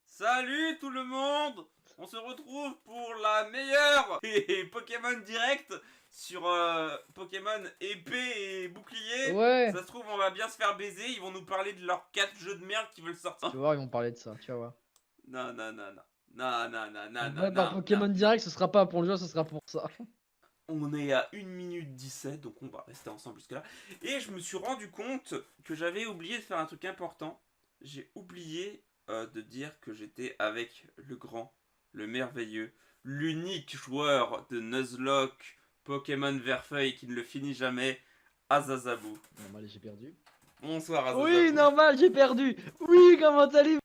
Salut tout le monde. On se retrouve pour la meilleure Pokémon Direct sur Pokémon épée et bouclier. Ouais. Ça se trouve on va bien se faire baiser, ils vont nous parler de leurs 4 jeux de merde qui veulent sortir. Tu vas voir, ils vont parler de ça, tu vas voir. Non, non, non, non. Non, non, non, non, non, Ouais, bah non, Pokémon non. Direct, ce sera pas pour le jeu, ce sera pour ça. On est à 1 minute 17, donc on va rester ensemble jusque là. Et je me suis rendu compte que j'avais oublié de faire un truc important. J'ai oublié de dire que j'étais avec le grand, le merveilleux, l'unique joueur de Nuzlocke, Pokémon Verfeuille qui ne le finit jamais, Azazabu. Normal, j'ai perdu. Bonsoir Azazabu. Oui, normal, j'ai perdu. Oui, comment allez-vous?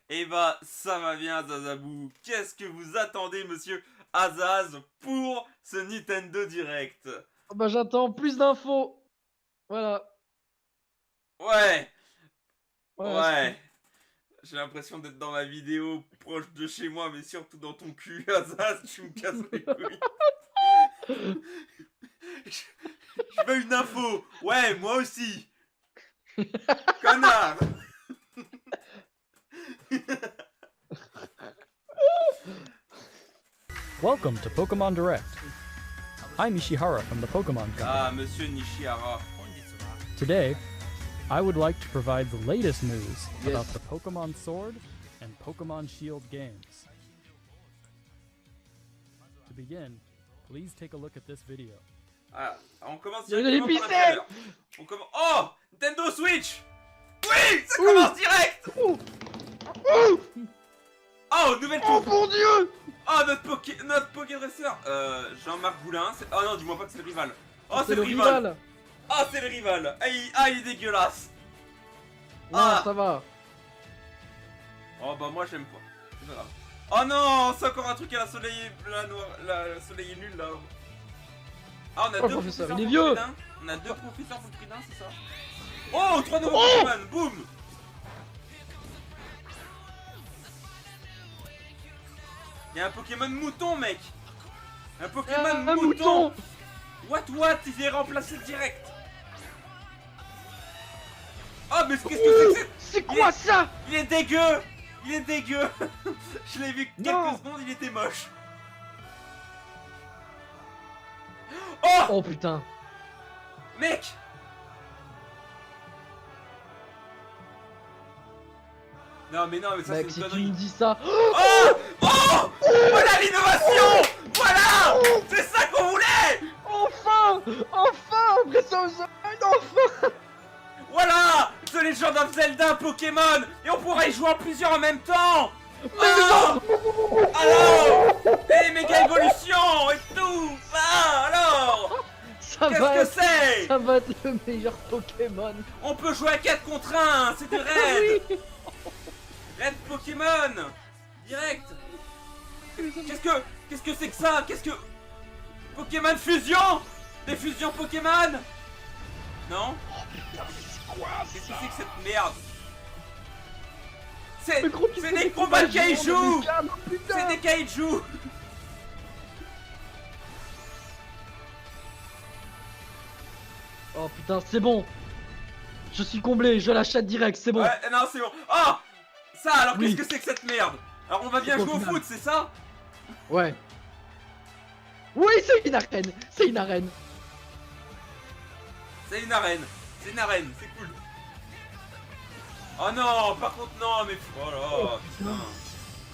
Et bah, ça va bien Azazabu. Qu'est-ce que vous attendez, monsieur Azaz, pour ce Nintendo Direct? Bah j'attends plus d'infos. Voilà. Ouais. Voilà, Ouais. J'ai l'impression d'être dans ma vidéo proche de chez moi, mais surtout dans ton cul, Azaz, tu me casses les couilles. Je veux une info. Ouais, moi aussi. Connard. Welcome to Pokemon Direct. I'm Ishihara from the Pokemon Company. Ah, monsieur Nishihara. Today, I would like to provide the latest news Yes. about the Pokemon Sword and Pokemon Shield games. To begin, please take a look at this video. Ah, on commence Il y a directement des par un épicés. trailer. On commence... Oh, Nintendo Switch. Oui, ça commence direct. Oh, nouvelle Oh tour. mon dieu. Oh, notre Pokédresseur. Jean-Marc Boulin. Oh non, dis-moi pas que c'est le rival. Oh, c'est le rival. Ah, c'est le rival. Ah, il est dégueulasse. Non, Ah. ça va. Oh, bah moi j'aime pas. C'est pas grave. Oh non, c'est encore un truc à la soleil, la soleil est nul là. Ah, on a Oh, deux professeur, professeurs il est pour vieux. Tridin. On a deux professeurs pour Tridin, c'est ça? Oh, 3 nouveaux Pokémon. Boum. Il y a un Pokémon mouton, mec. Un Pokémon Un mouton. mouton. What, il est remplacé direct. Oh, mais qu'est-ce que c'est que C'est quoi ça? Il est dégueu. Il est dégueu. Je l'ai vu quelques Non. secondes, il était moche. Oh, Oh putain. mec. Non, mais ça Mec, c'est si une tu connerie. me dis ça. Oh, oh, voilà l'innovation. Voilà. C'est ça qu'on voulait. Enfin. Enfin. Après ça, enfin. Voilà, The Legend of Zelda Pokémon. Et on pourra y jouer en plusieurs en même temps. Oh, alors. Et méga évolution et tout. Ah, alors. Ça Qu'est-ce va que être... c'est? Ça va être le meilleur Pokémon. On peut jouer à 4 contre 1, c'est du raid. Oui. Raid Pokémon. Direct. Qu'est-ce que c'est que ça? Qu'est-ce que... Pokémon fusion? Des fusions Pokémon? Non? Qu'est-ce que c'est que cette merde? C'est Mais gros, tu fais des combats de géants, kaiju. mais putain. C'est des kaiju. Oh putain, c'est bon. Je suis comblé, je l'achète direct, c'est bon. Ouais, non, c'est bon. Oh, ça, alors Oui. qu'est-ce que c'est que cette merde? Alors on va bien C'est jouer au final. foot, c'est ça? Ouais. Oui, c'est une arène. C'est une arène. C'est une arène, c'est cool. Oh non, par contre non, mais... Oh là, putain.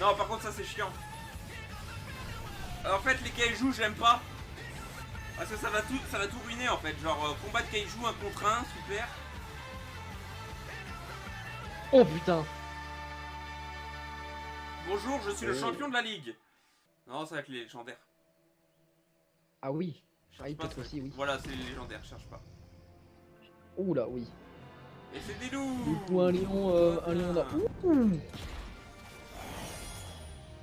Non, par contre ça c'est chiant. En fait les kaiju j'aime pas. Parce que ça va tout ruiner en fait. Genre combat de kaiju 1 contre 1, super. Oh putain. Bonjour, je suis le champion de la ligue. Non, ça va être les légendaires. Ah oui. Cherche Ah, il pas, peut-être aussi, oui. Voilà, c'est les légendaires, cherche pas. Ouh là, oui. Et c'est des loups. Du coup, un lion là. Ouh.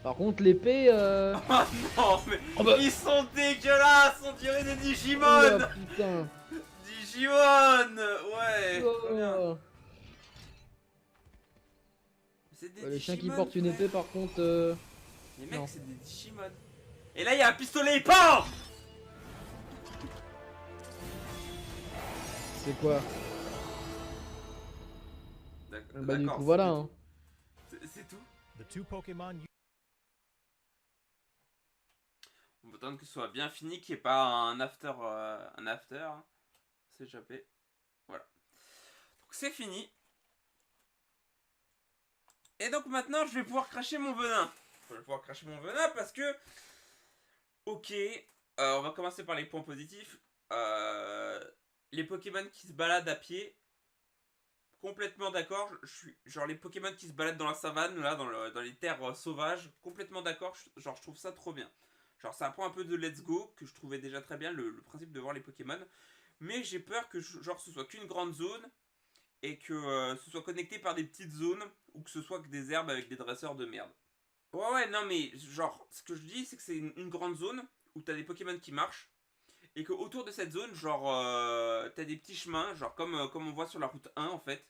Par contre, l'épée. Ah non, mais Oh bah. ils sont dégueulasses, on dirait des Oh Digimon. là, putain. Digimon, ouais. Trop bien. Oh. C'est des Les chiens qui Digimon, portent une frère. épée, par contre. Les mecs, non. c'est des Digimon. Et là, il y a un pistolet épant. C'est quoi? Bah, du D'accord, coup, voilà. c'est Hein. The two Pokemon you On peut attendre que ce soit bien fini, qu'il n'y ait pas un after. Hein. C'est échappé. Voilà. Donc c'est fini. Et donc maintenant, je vais pouvoir cracher mon venin. Je vais pouvoir cracher mon venin parce que... Ok, on va commencer par les points positifs. Les Pokémon qui se baladent à pied, complètement d'accord. Je suis genre les Pokémon qui se baladent dans la savane, là, dans les terres sauvages, complètement d'accord. Genre je trouve ça trop bien. Genre c'est un point un peu de Let's Go que je trouvais déjà très bien, le principe de voir les Pokémon. Mais j'ai peur que genre ce soit qu'une grande zone et que ce soit connecté par des petites zones ou que ce soit que des herbes avec des dresseurs de merde. Ouais, non, mais genre, ce que je dis, c'est que c'est une grande zone où t'as des Pokémon qui marchent et que autour de cette zone, genre, t'as des petits chemins, genre comme on voit sur la route 1 en fait,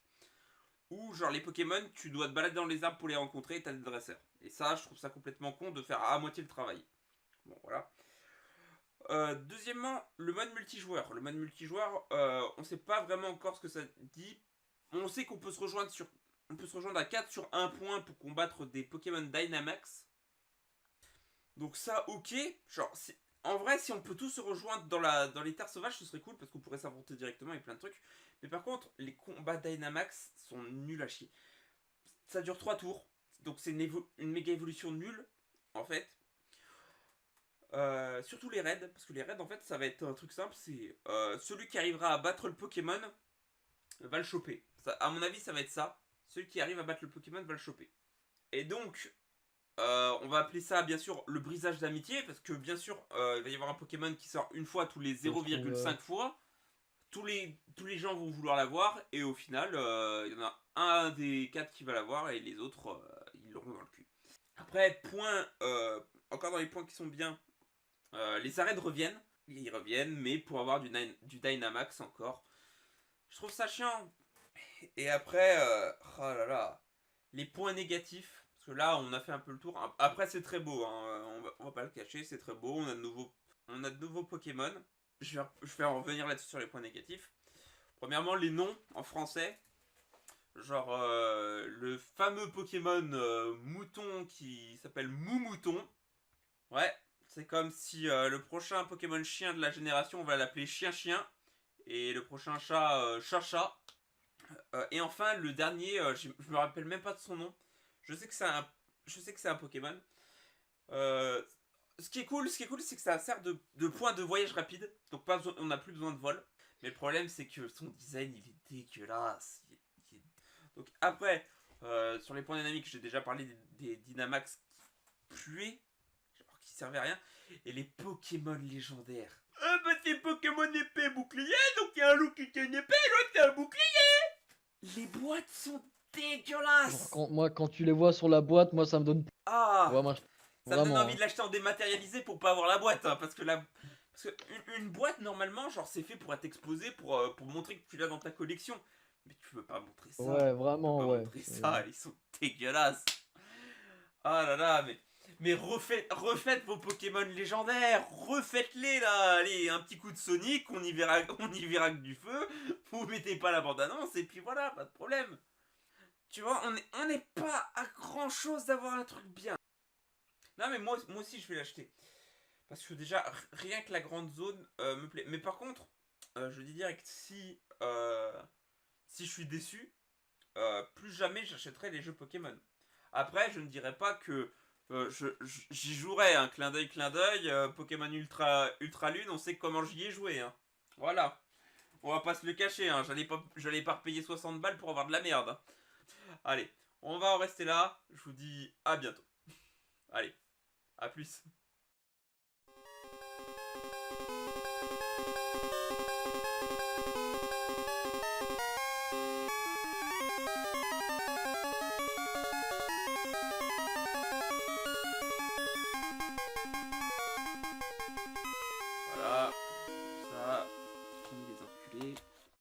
où genre les Pokémon, tu dois te balader dans les arbres pour les rencontrer et t'as des dresseurs. Et ça, je trouve ça complètement con de faire à moitié le travail. Bon, voilà. Deuxièmement, le mode multijoueur. Le mode multijoueur, on sait pas vraiment encore ce que ça dit. On sait qu'on peut se rejoindre à 4 sur un point pour combattre des Pokémon Dynamax. Donc ça, ok. Genre, en vrai, si on peut tous se rejoindre dans les terres sauvages, ce serait cool parce qu'on pourrait s'affronter directement avec plein de trucs. Mais par contre, les combats Dynamax sont nuls à chier. Ça dure 3 tours. Donc c'est une méga évolution nulle, en fait. Surtout les raids, parce que les raids, en fait, ça va être un truc simple. C'est celui qui arrivera à battre le Pokémon va le choper. Ça, à mon avis, ça va être ça. Celui qui arrive à battre le Pokémon va le choper. Et donc, on va appeler ça bien sûr le brisage d'amitié, parce que bien sûr, il va y avoir un Pokémon qui sort une fois tous les 0,5 fois. Tous les gens vont vouloir l'avoir, et au final, il y en a un des 4 qui va l'avoir, et les autres, ils l'auront dans le cul. Après, encore dans les points qui sont bien, les arènes reviennent. Ils reviennent, mais pour avoir du Dynamax encore. Je trouve ça chiant. Et après, oh là là, les points négatifs, parce que là on a fait un peu le tour. Après c'est très beau, hein, on va pas le cacher, c'est très beau. On a de nouveaux Pokémon. Je vais en revenir là-dessus sur les points négatifs. Premièrement, les noms en français. Genre le fameux Pokémon mouton qui s'appelle Moumouton. Ouais, c'est comme si le prochain Pokémon chien de la génération, on va l'appeler Chien-Chien. Et le prochain chat, Chat-Chat. Et enfin, le dernier, je me rappelle même pas de son nom. Je sais que c'est un Pokémon. Ce qui est cool, c'est que ça sert de point de voyage rapide. Donc on n'a plus besoin de vol. Mais le problème, c'est que son design, il est dégueulasse. Donc après, sur les points dynamiques, j'ai déjà parlé des Dynamax qui puaient, genre qui servaient à rien. Et les Pokémon légendaires. Ah bah c'est Pokémon épée bouclier, donc il y a un loup qui tient une épée, l'autre c'est un bouclier. Les boîtes sont dégueulasses. Quand tu les vois sur la boîte, moi ça me donne. Ah, Ouais, moi, ça me donne vraiment, envie de l'acheter en dématérialisé pour pas avoir la boîte, hein, parce que une boîte normalement, genre c'est fait pour être exposé, pour montrer que tu l'as dans ta collection. Mais tu peux pas montrer ça. Ouais, vraiment, tu peux pas ouais. montrer ça, ils sont dégueulasses. Ah là là, mais refaites vos Pokémon légendaires, refaites-les là, allez, un petit coup de Sonic, on y verra que du feu, vous mettez pas la bande-annonce et puis voilà, pas de problème. Tu vois, on n'est pas à grand chose d'avoir un truc bien. Non mais moi aussi je vais l'acheter. Parce que déjà, rien que la grande zone me plaît. Mais par contre, je dis direct, si je suis déçu, plus jamais j'achèterai les jeux Pokémon. Après, je ne dirais pas que j'y jouerai, un clin d'œil, Pokémon Ultra Lune, on sait comment j'y ai joué, hein. Voilà. On va pas se le cacher, hein. J'allais pas repayer 60 balles pour avoir de la merde, hein. Allez, on va en rester là. Je vous dis à bientôt. Allez, à plus.